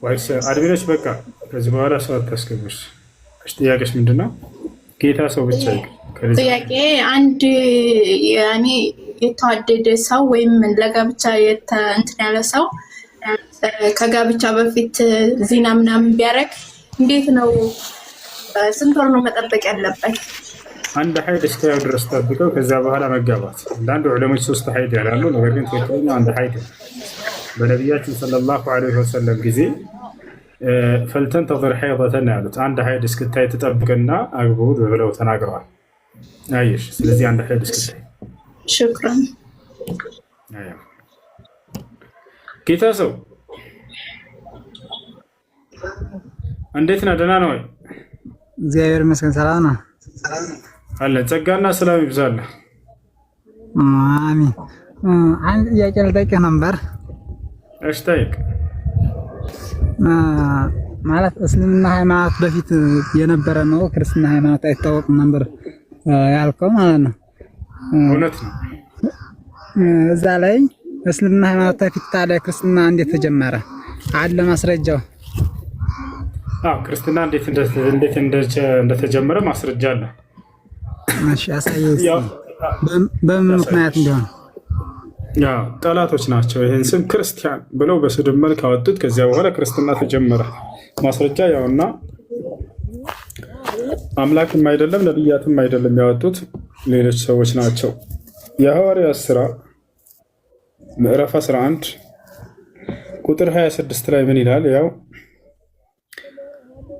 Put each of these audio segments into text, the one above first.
ወይስ አድሚኖች በቃ ከዚህ በኋላ ሰው አታስገቡሽ? ጥያቄሽ ምንድነው? ጌታ ሰው ብቻ ጥያቄ አንድ ያኔ የተዋደደ ሰው ወይም ለጋብቻ እንትን ያለ ሰው ከጋብቻ በፊት ዚና ምናምን ቢያደርግ እንዴት ነው? ስንት ወር ነው መጠበቅ ያለበት? አንድ ሀይድ እስከያው ድረስ ጠብቀው ከዛ በኋላ መጋባት። አንዳንድ ዑለሞች 3 ሀይድ ያላሉ፣ ነገር ግን ትክክለኛው አንድ ሀይድ። በነቢያችን ሰለላሁ ዐለይሂ ወሰለም ጊዜ ፈልተንተظር ሐይضተን ያሉት አንድ ሀይድ እስክታይ ትጠብቅና አግቡ ብለው ተናግረዋል። አየሽ፣ ስለዚህ አንድ ሀይድ እስክታይ። ሽክራን ጌታ ሰው እንዴት ነህ? ደህና ነው ወይ? እግዚአብሔር ይመስገን ሰላም ነው አለ። ጸጋና ሰላም ይብዛልህ። አሚን። አንድ ጥያቄ ልጠይቅህ ነበር። እሺ ጠይቅ። ማለት እስልምና ሃይማኖት በፊት የነበረ ነው፣ ክርስትና ሃይማኖት አይታወቅም ነበር ያልከው ማለት ነው? እውነት ነው። እዛ ላይ እስልምና ሃይማኖት በፊት ታዲያ ክርስትና እንዴት ተጀመረ? አለ ማስረጃው? አዎ ክርስትና እንዴት እንደተጀመረ ማስረጃ አለ። እሺ አሳየው። በምን ምክንያት እንደሆነ? ያው ጠላቶች ናቸው ይሄን ስም ክርስቲያን ብለው በስድብ መልክ አወጡት። ከዚያ በኋላ ክርስትና ተጀመረ። ማስረጃ ያውና አምላክም አይደለም ነብያትም አይደለም ያወጡት ሌሎች ሰዎች ናቸው። የሐዋርያት ሥራ ምዕራፍ 11 ቁጥር 26 ላይ ምን ይላል? ያው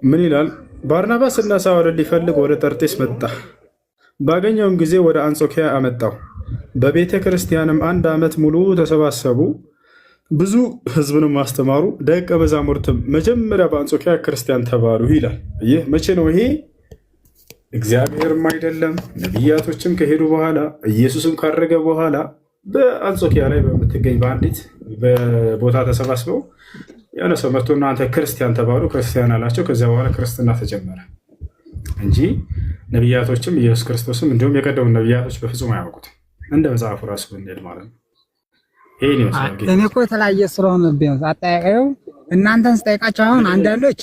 ምን ይላል? ባርናባስ እና ሳውልን ሊፈልግ ወደ ጠርጤስ መጣ። ባገኘውም ጊዜ ወደ አንጾኪያ አመጣው። በቤተ ክርስቲያንም 1 ዓመት ሙሉ ተሰባሰቡ፣ ብዙ ሕዝብንም ማስተማሩ። ደቀ መዛሙርትም መጀመሪያ በአንጾኪያ ክርስቲያን ተባሉ ይላል። ይህ መቼ ነው? ይሄ እግዚአብሔርም አይደለም ነቢያቶችም ከሄዱ በኋላ ኢየሱስም ካረገ በኋላ በአንጾኪያ ላይ በምትገኝ በአንዲት ቦታ ተሰባስበው የሆነ ሰው መጥቶ እናንተ ክርስቲያን ተባሉ፣ ክርስቲያን አላቸው። ከዚያ በኋላ ክርስትና ተጀመረ እንጂ ነቢያቶችም ኢየሱስ ክርስቶስም እንዲሁም የቀደሙ ነቢያቶች በፍጹም አያውቁትም። እንደ መጽሐፉ ራሱ ብንሄድ ማለት ነው። ይሄን ይመስላል። እኔ እኮ የተለያየ ስለሆነ ቢሆን አጠያየው እናንተን ስጠይቃቸው አሁን አንዳንዶች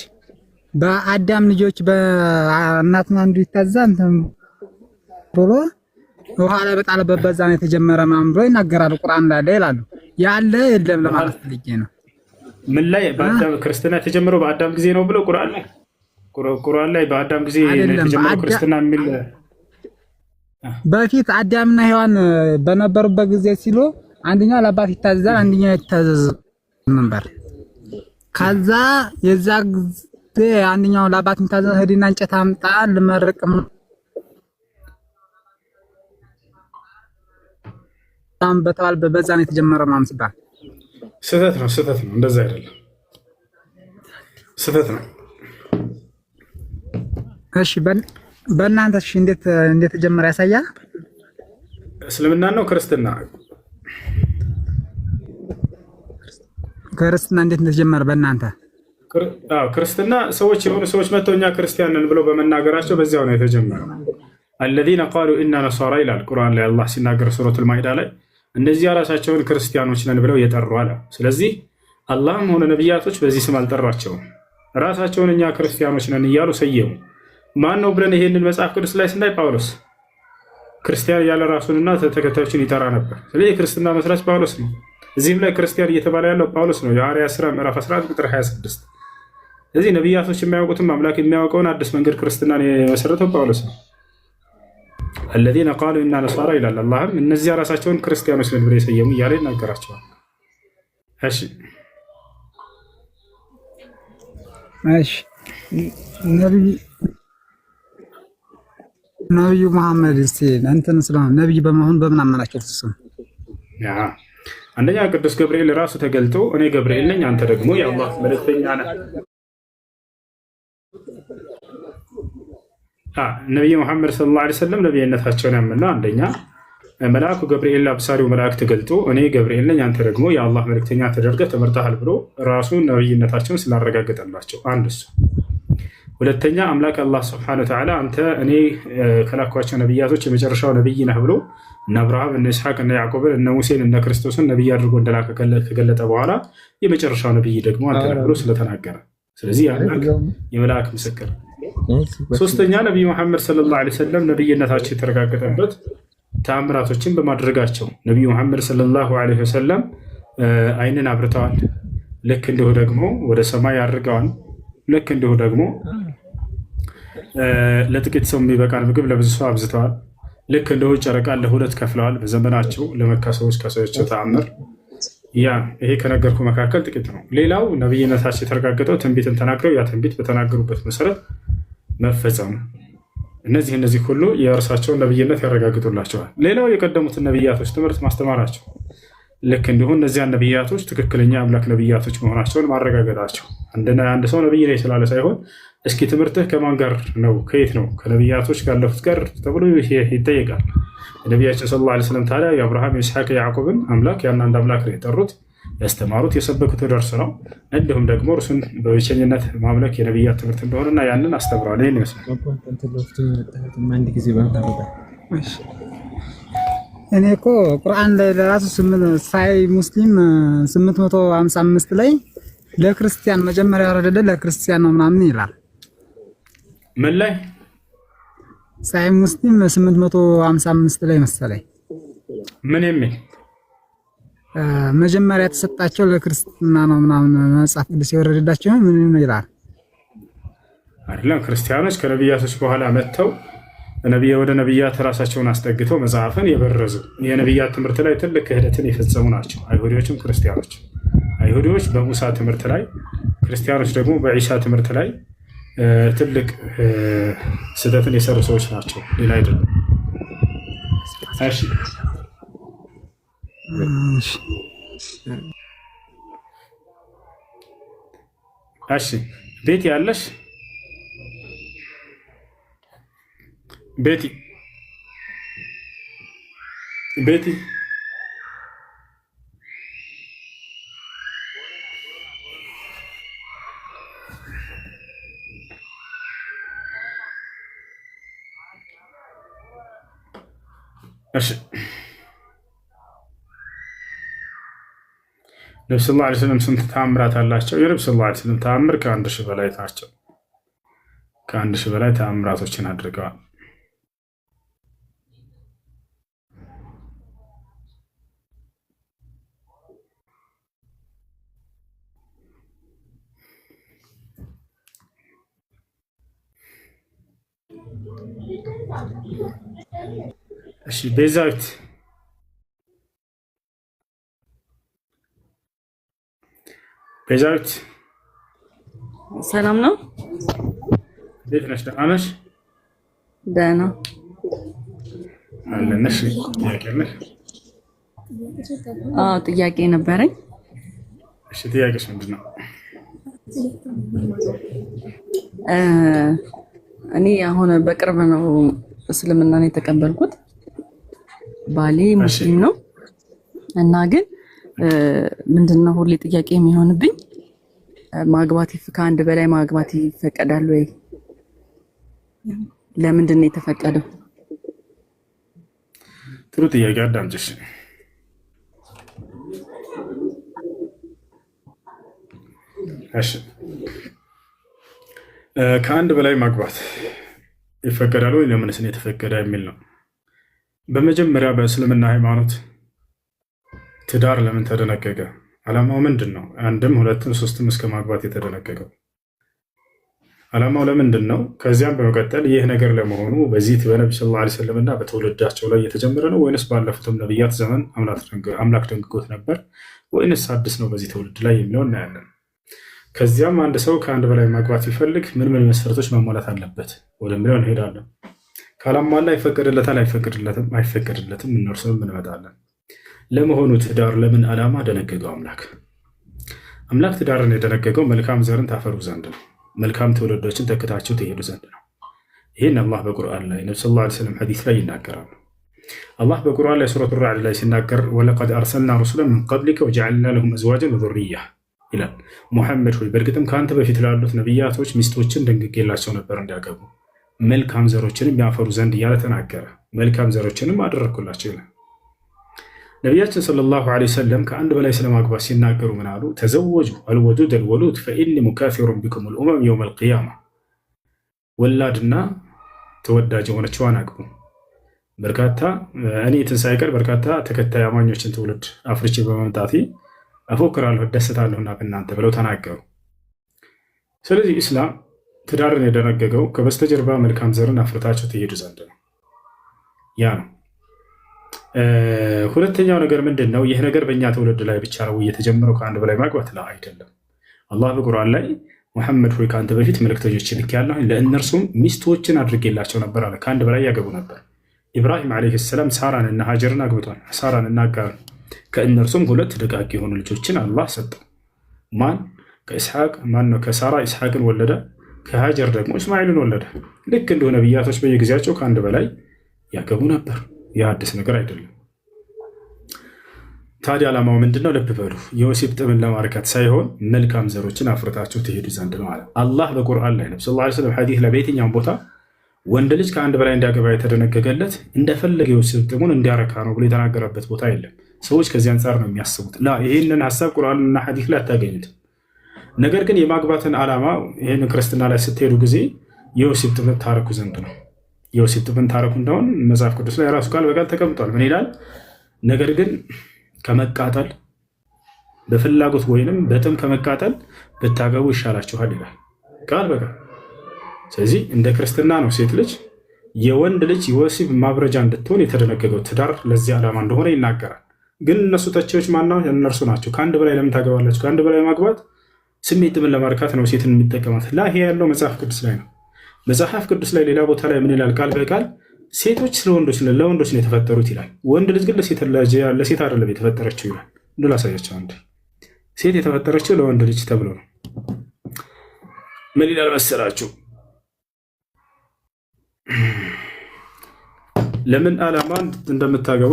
በአዳም ልጆች በእናትና አንዱ ይታዛል ብሎ ውሃ ላይ በጣለበት በዛ ነው የተጀመረ ምናምን ብሎ ይናገራሉ። ቁርአን ላይ ይላሉ። ያለ የለም ለማለት ፈልጌ ነው። ምን ላይ በአዳም ክርስትና የተጀመረው በአዳም ጊዜ ነው ብሎ ቁርአን ላይ በአዳም ጊዜ የተጀመረው ክርስትና የሚል በፊት አዳምና ሔዋን በነበሩበት ጊዜ ሲሉ አንደኛው ለአባት ይታዘዛል፣ አንደኛው ይታዘዝ ነበር። ከዛ የዛ ጊዜ አንደኛው ለአባት ይታዘዝ ሄድና እንጨት አምጣ ልመርቅም በተባለ በዛ ነው የተጀመረው ምናምን ሲባል ስህተት ነው። እንደዛ አይደለም፣ ስህተት ነው። እሺ በእናንተ እሺ እንዴት ተጀመረ ያሳያል? እስልምና ነው ክርስትና? ክርስትና እንዴት እንደተጀመረ በእናንተ? ክርስትና የሆኑ ሰዎች መጥተው እኛ ክርስቲያን ነን ብለው በመናገራቸው በዚያው ነው የተጀመረው። አለዚነ ቃሉ ኢና ነሳራ ይላል ቁርአን ላይ አላህ ሲናገር ሱረቱል ማኢዳ ላይ እነዚህ ራሳቸውን ክርስቲያኖች ነን ብለው የጠሩ አለ። ስለዚህ አላህም ሆነ ነቢያቶች በዚህ ስም አልጠራቸውም። ራሳቸውን እኛ ክርስቲያኖች ነን እያሉ ሰየሙ። ማን ነው ብለን ይሄንን መጽሐፍ ቅዱስ ላይ ስናይ ጳውሎስ ክርስቲያን ያለ ራሱንና ተከታዮችን ይጠራ ነበር። ስለዚህ የክርስትና መስራች ጳውሎስ ነው። እዚህም ላይ ክርስቲያን እየተባለ ያለው ጳውሎስ ነው። የሐዋርያት ሥራ ምዕራፍ 11 ቁጥር 26። ስለዚህ ነቢያቶች የማያውቁትም አምላክ የሚያውቀውን አዲስ መንገድ ክርስትናን የመሰረተው ጳውሎስ ነው። አለዚነ ቃሉ ኢና ነሳራ ይላል። አላህም እነዚያ ራሳቸውን ክርስቲያኖች ነን ብለው የሰየሙ እያለ ይናገራቸዋል። እሺ ነብዩ መሐመድ እንትን ስለሆነ ነብይ በመሆን በምን አመናቸው? አንደኛ ቅዱስ ገብርኤል ራሱ ተገልጦ እኔ ገብርኤል ነኝ፣ አንተ ደግሞ የአላህ መልእክተኛ ነህ። ነቢይ መሐመድ ሰለላሁ ዐለይሂ ወሰለም ነቢይነታቸውን ያመንነው አንደኛ መልአኩ ገብርኤል አብሳሪው መልአክ ተገልጦ እኔ ገብርኤል ነኝ፣ አንተ ደግሞ የአላህ መልእክተኛ ተደርገህ ተመርጠሃል ብሎ ራሱ ነቢይነታቸውን ስላረጋገጠላቸው አንድ እሱ። ሁለተኛ አምላክ አላህ ስብሐነ ወተዓላ አንተ እኔ ከላኳቸው ነቢያቶች የመጨረሻው ነቢይ ነህ ብሎ እነ አብርሃም እነ ኢስሐቅ እነ ያዕቆብን እነ ሙሴን እነ ክርስቶስን ነቢይ አድርጎ እንደላከ ከገለጠ በኋላ የመጨረሻው ነቢይ ደግሞ አንተ ነህ ብሎ ስለተናገረ፣ ስለዚህ አምላክ የመልአክ ምስክር። ሶስተኛ ነቢይ መሐመድ ሰለላሁ ዐለይሂ ወሰለም ነቢይነታቸው የተረጋገጠበት ተአምራቶችን በማድረጋቸው ነቢዩ መሐመድ ሰለላሁ ዐለይሂ ወሰለም አይንን አብርተዋል። ልክ እንዲሁ ደግሞ ወደ ሰማይ አድርገዋል። ልክ እንዲሁ ደግሞ ለጥቂት ሰው የሚበቃን ምግብ ለብዙ ሰው አብዝተዋል። ልክ እንዲሁ ጨረቃን ለሁለት ከፍለዋል በዘመናቸው ለመካ ሰዎች ከሰዎቸው ተአምር። ያ ይሄ ከነገርኩ መካከል ጥቂት ነው። ሌላው ነቢይነታቸው የተረጋገጠው ትንቢትን ተናግረው ያ ትንቢት በተናገሩበት መሰረት መፈጸሙ። እነዚህ ሁሉ የእርሳቸውን ነቢይነት ያረጋግጡላቸዋል። ሌላው የቀደሙትን ነቢያቶች ትምህርት ማስተማራቸው፣ ልክ እንዲሁ እነዚያን ነቢያቶች ትክክለኛ አምላክ ነቢያቶች መሆናቸውን ማረጋገጣቸው። አንድ ሰው ነቢይ ነኝ ስላለ ሳይሆን እስኪ ትምህርትህ ከማን ጋር ነው? ከየት ነው? ከነቢያቶች ካለፉት ጋር ተብሎ ይጠየቃል። ነቢያችን ሰለላሁ ዐለይሂ ወሰለም ታዲያ የአብርሃም የኢስሐቅ የያዕቆብን አምላክ ያን አንድ አምላክ ነው የጠሩት፣ ያስተማሩት፣ የሰበኩት ደርስ ነው። እንዲሁም ደግሞ እርሱን በብቸኝነት ማምለክ የነቢያት ትምህርት እንደሆነና ያንን አስተምረዋል። ይህን ይመስላል። እኔ እኮ ቁርአን ላይ ለራሱ ሳይ ሙስሊም 855 ላይ ለክርስቲያን መጀመሪያ ያወረደ ለክርስቲያን ነው ምናምን ይላል። ምን ላይ? ሳይ ሙስሊም 855 ላይ መሰለኝ። ምን የሚል መጀመሪያ የተሰጣቸው ለክርስትና ነው ምናምን መጽሐፍ ቅዱስ የወረደላቸው ምን ይላል? አይደለም ክርስቲያኖች ከነቢያቶች በኋላ መጥተው ወደ ነቢያት ራሳቸውን አስጠግተው መጽሐፍን የበረዙ የነቢያት ትምህርት ላይ ትልቅ ክህደትን የፈጸሙ ናቸው። አይሁዲዎችም ክርስቲያኖች። አይሁዲዎች በሙሳ ትምህርት ላይ፣ ክርስቲያኖች ደግሞ በዒሳ ትምህርት ላይ ትልቅ ስህተትን የሰሩ ሰዎች ናቸው። ሌላ አይደለም። እሺ ቤት ያለሽ ቤቲ እሺ ነብዩ ሰለላሁ ዐለይሂ ወሰለም ስንት ተአምራት አላቸው? የነብዩ ሰለላሁ ዐለይሂ ወሰለም ተአምር ከ1000 በላይ ናቸው። ከ1000 በላይ ተአምራቶችን አድርገዋል። እሺ ቤዛዊት ሰላም ነው? እንዴት ነሽ? ደህና ነሽ? ደህና አለነሽ? ጥያቄ ነሽ? ጥያቄ ነበረኝ። እሺ ጥያቄሽ ምንድን ነው? እኔ አሁን በቅርብ ነው እስልምናን የተቀበልኩት። ባሌ ሙስሊም ነው እና ግን ምንድነው ሁሌ ጥያቄ የሚሆንብኝ ማግባት ከአንድ በላይ ማግባት ይፈቀዳል ወይ? ለምንድን ነው የተፈቀደው? ጥሩ ጥያቄ። አዳምጪሽ። እሺ ከአንድ በላይ ማግባት ይፈቀዳል ወይ? ለምንስ ነው የተፈቀደ የሚል ነው። በመጀመሪያ በእስልምና ሃይማኖት ትዳር ለምን ተደነገገ? ዓላማው ምንድን ነው? አንድም ሁለትም ሶስትም እስከ ማግባት የተደነገገው ዓላማው ለምንድን ነው? ከዚያም በመቀጠል ይህ ነገር ለመሆኑ በዚህ በነቢ ሰለላሁ ዐለይሂ ወሰለም እና በትውልዳቸው ላይ የተጀመረ ነው ወይንስ ባለፉትም ነቢያት ዘመን አምላክ ደንግጎት ነበር ወይንስ አዲስ ነው በዚህ ትውልድ ላይ የሚለው እናያለን። ከዚያም አንድ ሰው ከአንድ በላይ ማግባት ሲፈልግ ምን ምን መስፈርቶች መሟላት አለበት ወደሚለው እንሄዳለን። ካላሟላ ይፈቀድለታል አይፈቀድለትም እነርሱንም እንመጣለን። ለመሆኑ ትዳር ለምን ዓላማ ደነገገው? አምላክ ትዳርን የደነገገው መልካም ዘርን ታፈሩ ዘንድ ነው። መልካም ትውልዶችን ተክታቸው ትሄዱ ዘንድ ነው። ይህን አላህ በቁርአን ላይ ነብዩ ሰለላሁ ዐለይሂ ወሰለም ሐዲስ ላይ ይናገራሉ። አላህ በቁርአን ላይ ሱረቱ ራዕድ ላይ ሲናገር ወለቀድ አርሰልና ሩሱለን ሚን ቀብሊከ ወጀዐልና ለሁም አዝዋጀን ወዙርያ ይላል። ሙሐመድ ሆይ በእርግጥም ከአንተ በፊት ላሉት ነቢያቶች ሚስቶችን ደንግጌላቸው ነበር እንዲያገቡ መልካም ዘሮችንም ያፈሩ ዘንድ እያለ ተናገረ። መልካም ዘሮችንም አደረግኩላቸው ይላል። ነቢያችን ሰለላሁ ዐለይሂ ወሰለም ከአንድ በላይ ስለማግባት ሲናገሩ ምን አሉ? ተዘወጁ አልወዱድ አልወሉድ ፈኢኒ ሙካፊሩን ቢኩም ልኡመም የውም አልቅያማ። ወላድና ተወዳጅ የሆነችዋን አግቡ፣ በርካታ እኔ ትንሣኤ ቀን በርካታ ተከታይ አማኞችን ትውልድ አፍርቼ በመምጣቴ እፎክራለሁ እደሰታለሁና በእናንተ ብለው ተናገሩ። ስለዚህ ኢስላም ትዳርን የደነገገው ከበስተጀርባ መልካም ዘርን አፍርታቸው ትሄዱ ዘንድ ነው። ያ ነው። ሁለተኛው ነገር ምንድን ነው? ይህ ነገር በእኛ ትውልድ ላይ ብቻ ነው እየተጀመረው ከአንድ በላይ ማግባት ላይ አይደለም። አላህ በቁርአን ላይ ሙሐመድ ሆይ ከአንተ በፊት መልእክተኞችን ልኬአለሁ ለእነርሱም ሚስቶችን አድርጌላቸው ነበር አለ። ከአንድ በላይ ያገቡ ነበር። ኢብራሂም ዓለይሂ ሰላም ሳራን እና ሀጀርን አግብቷል። ሳራን እና አጋርን። ከእነርሱም ሁለት ደጋግ የሆኑ ልጆችን አላህ ሰጠው። ማን? ከኢስሐቅ ማን ነው? ከሳራ ኢስሐቅን ወለደ። ከሀጀር ደግሞ እስማኤልን ወለደ። ልክ እንዲሁ ነቢያቶች በየጊዜያቸው ከአንድ በላይ ያገቡ ነበር። የአዲስ ነገር አይደለም። ታዲያ ዓላማው ምንድነው? ልብ በሉ። የወሲብ ጥምን ለማርካት ሳይሆን መልካም ዘሮችን አፍርታችሁ ትሄዱ ዘንድ ነው አለ አላህ በቁርአን ላይ። ነብዩ ሰለላሁ ዐለይሂ ወሰለም ሐዲስ ላይ በየትኛውም ቦታ ወንድ ልጅ ከአንድ በላይ እንዲያገባ የተደነገገለት እንደፈለገ የወሲብ ጥሙን እንዲያረካ ነው ብሎ የተናገረበት ቦታ የለም። ሰዎች ከዚህ አንጻር ነው የሚያስቡት። ይህንን ሀሳብ ቁርአንና ሐዲስ ላይ አታገኙትም። ነገር ግን የማግባትን ዓላማ ይህን ክርስትና ላይ ስትሄዱ ጊዜ የወሲብ ጥምን ታረኩ ዘንድ ነው። የወሲብ ጥምን ታረኩ እንደሆን መጽሐፍ ቅዱስ ላይ ራሱ ቃል በቃል ተቀምጧል። ምን ይላል? ነገር ግን ከመቃጠል በፍላጎት ወይንም በጥም ከመቃጠል ብታገቡ ይሻላችኋል ይላል ቃል በቃል። ስለዚህ እንደ ክርስትና ነው ሴት ልጅ የወንድ ልጅ የወሲብ ማብረጃ እንድትሆን የተደነገገው። ትዳር ለዚህ ዓላማ እንደሆነ ይናገራል። ግን እነሱ ተቺዎች ማነው? እነርሱ ናቸው። ከአንድ በላይ ለምን ታገባላችሁ? ከአንድ በላይ ማግባት ስሜት ጥምን ለማርካት ነው ሴትን የሚጠቀማት። ይሄ ያለው መጽሐፍ ቅዱስ ላይ ነው። መጽሐፍ ቅዱስ ላይ ሌላ ቦታ ላይ ምን ይላል? ቃል በቃል ሴቶች ለወንዶች ነው የተፈጠሩት ይላል። ወንድ ልጅ ግን ለሴት አይደለም የተፈጠረችው ይላል። እንዱ ላሳያቸው። አንድ ሴት የተፈጠረችው ለወንድ ልጅ ተብሎ ነው። ምን ይላል መሰላችሁ? ለምን ዓላማ እንደምታገቡ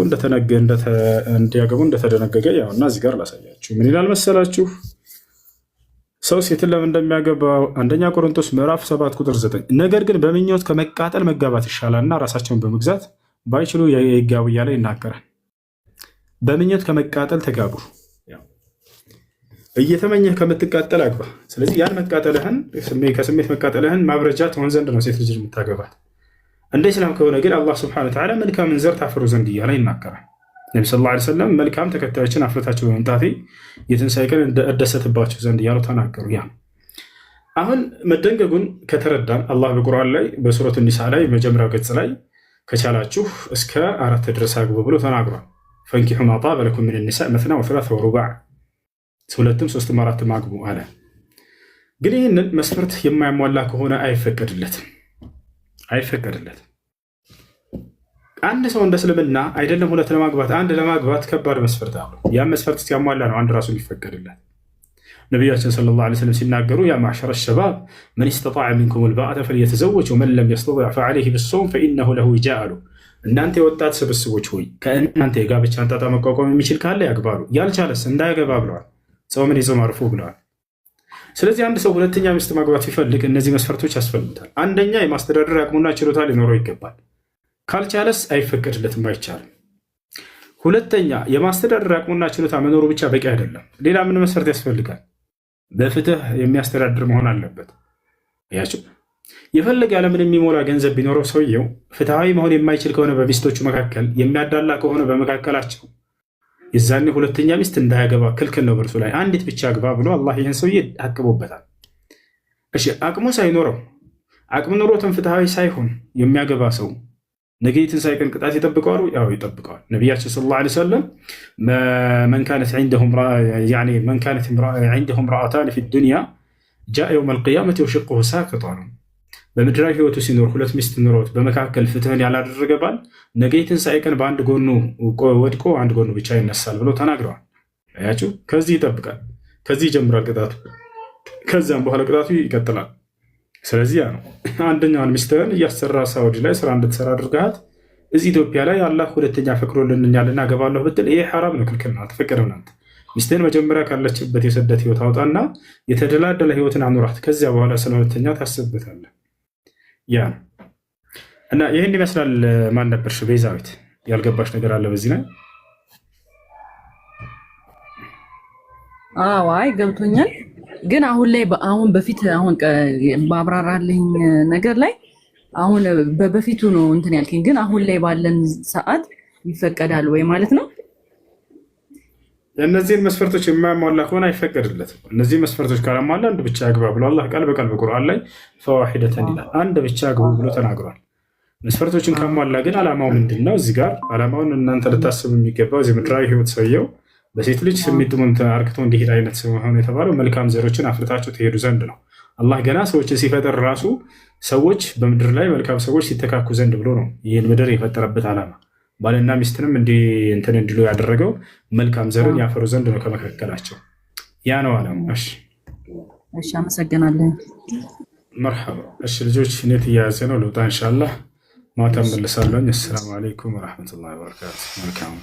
እንዲያገቡ እንደተደነገገ ያውና እዚህ ጋር ላሳያችሁ። ምን ይላል መሰላችሁ? ሰው ሴትን ለምን እንደሚያገባው አንደኛ ቆሮንቶስ ምዕራፍ 7 ቁጥር 9 ነገር ግን በምኞት ከመቃጠል መጋባት ይሻላልና ራሳቸውን በመግዛት ባይችሉ ይጋቡ እያለ ይናገራል። በምኞት ከመቃጠል ተጋቡ። እየተመኘህ ከምትቃጠል አግባ። ስለዚህ ያን መቃጠልህን ከስሜት መቃጠልህን ማብረጃ ትሆን ዘንድ ነው ሴት ልጅ የምታገባት። እንደ ኢስላም ከሆነ ግን አላህ ሱብሓነሁ ወተዓላ መልካምን ዘር ታፈሩ ዘንድ እያለ ይናገራል። ነቢ ሰለላሁ ዐለይሂ ወሰለም መልካም ተከታዮችን አፍርታችሁ በመምጣቴ የትንሣኤ ቀን እደሰትባችሁ ዘንድ እያሉ ተናገሩ። ያ አሁን መደንገጉን ከተረዳን አላህ በቁርአን ላይ በሱረቱ ኒሳ ላይ መጀመሪያው ገጽ ላይ ከቻላችሁ እስከ 4 ድረስ አግቡ ብሎ ተናግሯል። ፈንኪሑ ማ ጣበ ለኩም ሚነ ኒሳእ መስና ወሱላሰ ወሩባዕ፣ ሁለትም ሶስትም አራትም አግቡ አለ። ግን ይህንን መስፈርት የማያሟላ ከሆነ አይፈቀድለትም። አንድ ሰው እንደ እስልምና አይደለም ሁለት ለማግባት አንድ ለማግባት ከባድ መስፈርት አለው። ያ መስፈርት ሲያሟላ ነው አንድ ራሱ የሚፈቀድለት። ነቢያችን ሰለላሁ ዐለይሂ ወሰለም ሲናገሩ ያ ማዕሸረ ሸባብ መን ኢስተጣዐ ሚንኩም አልባአተ ፈልየተዘወጅ ወመን ለም የስተጢዕ ፈዐለይሂ ቢሶም ፈኢነሁ ለሁ ዊጃእ አሉ። እናንተ የወጣት ስብስቦች ሆይ ከእናንተ የጋብቻን ጣጣ መቋቋም የሚችል ካለ ያግባሉ፣ ያልቻለስ እንዳያገባ ብለዋል። ጾምን ይጾም አርፎ ብለዋል። ስለዚህ አንድ ሰው ሁለተኛ ሚስት ማግባት ሲፈልግ እነዚህ መስፈርቶች ያስፈልጉታል። አንደኛ የማስተዳደር አቅሙና ችሎታ ሊኖረው ይገባል። ካልቻለስ አይፈቀድለትም፣ አይቻልም። ሁለተኛ የማስተዳደር አቅሙና ችሎታ መኖሩ ብቻ በቂ አይደለም። ሌላ ምን መስፈርት ያስፈልጋል? በፍትህ የሚያስተዳድር መሆን አለበት። ያቸው የፈለገ ያለምን የሚሞላ ገንዘብ ቢኖረው ሰውየው ፍትሃዊ መሆን የማይችል ከሆነ በሚስቶቹ መካከል የሚያዳላ ከሆነ በመካከላቸው የዛኔ ሁለተኛ ሚስት እንዳያገባ ክልክል ነው። በእርሱ ላይ አንዲት ብቻ አግባ ብሎ አላህ ይህን ሰውዬ አቅቦበታል። እሺ አቅሙ ሳይኖረው አቅሙ ኖሮትም ፍትሃዊ ሳይሆን የሚያገባ ሰው ነገ የትንሣኤ ቀን ቅጣት ይጠብቀዋል? ያው ይጠብቀዋል። ነቢያችን ሰለላሁ ዐለይሂ ወሰለም መን ካነት ዐንደሁ ምርአታን ፊ ዱንያ ጃአ የውመ ልቅያመት ወሽቁሁ ሳቂጥ አሉ። በምድራዊ ህይወቱ ሲኖር ሁለት ሚስት ኖሮት በመካከል ፍትህን ያላደረገ ባል ነገ የትንሣኤ ቀን በአንድ ጎኑ ወድቆ አንድ ጎኑ ብቻ ይነሳል ብሎ ተናግረዋል። ያችሁ ከዚህ ይጠብቃል። ከዚህ ይጀምራል ቅጣቱ። ከዚያም በኋላ ቅጣቱ ይቀጥላል። ስለዚህ ያ ነው አንደኛውን ሚስትህን እያሰራ ሳውዲ ላይ ስራ እንድትሰራ አድርገሃት እዚህ ኢትዮጵያ ላይ አላህ ሁለተኛ ፈቅዶልኛል እናገባለሁ ብትል ይሄ ሐራም ነው፣ ክልክል ነው፣ አልተፈቀደም። ናት ሚስትን መጀመሪያ ካለችበት የስደት ህይወት አውጣና የተደላደለ ህይወትን አኑራት። ከዚያ በኋላ ስለ ሁለተኛ ታስብበታለህ። ያ እና ይህን ይመስላል። ማን ነበርሽ ቤዛዊት? ያልገባሽ ነገር አለ በዚህ ላይ? አይ ገብቶኛል። ግን አሁን ላይ አሁን በፊት አሁን ባብራራልኝ ነገር ላይ አሁን በፊቱ ነው እንትን ያልከኝ። ግን አሁን ላይ ባለን ሰዓት ይፈቀዳል ወይ ማለት ነው? እነዚህን መስፈርቶች የማያሟላ ከሆነ አይፈቀድለትም። እነዚህ መስፈርቶች ካላሟላ አንድ ብቻ ያግባ ብሎ አላህ ቃል በቃል በቁርአን ላይ ፈዋሂደተን ይላል። አንድ ብቻ ያግቡ ብሎ ተናግሯል። መስፈርቶችን ካሟላ ግን አላማው ምንድን ነው? እዚህ ጋር አላማውን እናንተ ልታስቡ የሚገባው እዚህ ምድራዊ ህይወት ሰውየው በሴት ልጅ ስሜቱን አርክቶ እንዲሄድ አይነት ሰው ሆነ የተባለው መልካም ዘሮችን አፍርታቸው ትሄዱ ዘንድ ነው። አላህ ገና ሰዎችን ሲፈጠር ራሱ ሰዎች በምድር ላይ መልካም ሰዎች ሲተካኩ ዘንድ ብሎ ነው ይህን ምድር የፈጠረበት ዓላማ። ባልና ሚስትንም እንትን እንዲሉ ያደረገው መልካም ዘርን ያፈሩ ዘንድ ነው ከመካከላቸው። ያ ነው ዓላማ። እሺ፣ አመሰግናለሁ። መርሐባ። እሺ ልጆች፣ እኔ እየያዘ ነው ልውጣ። ኢንሻአላህ ማታ እመለሳለሁ። አሰላሙ አለይኩም ወራህመቱላሂ ወበረካቱ። መልካም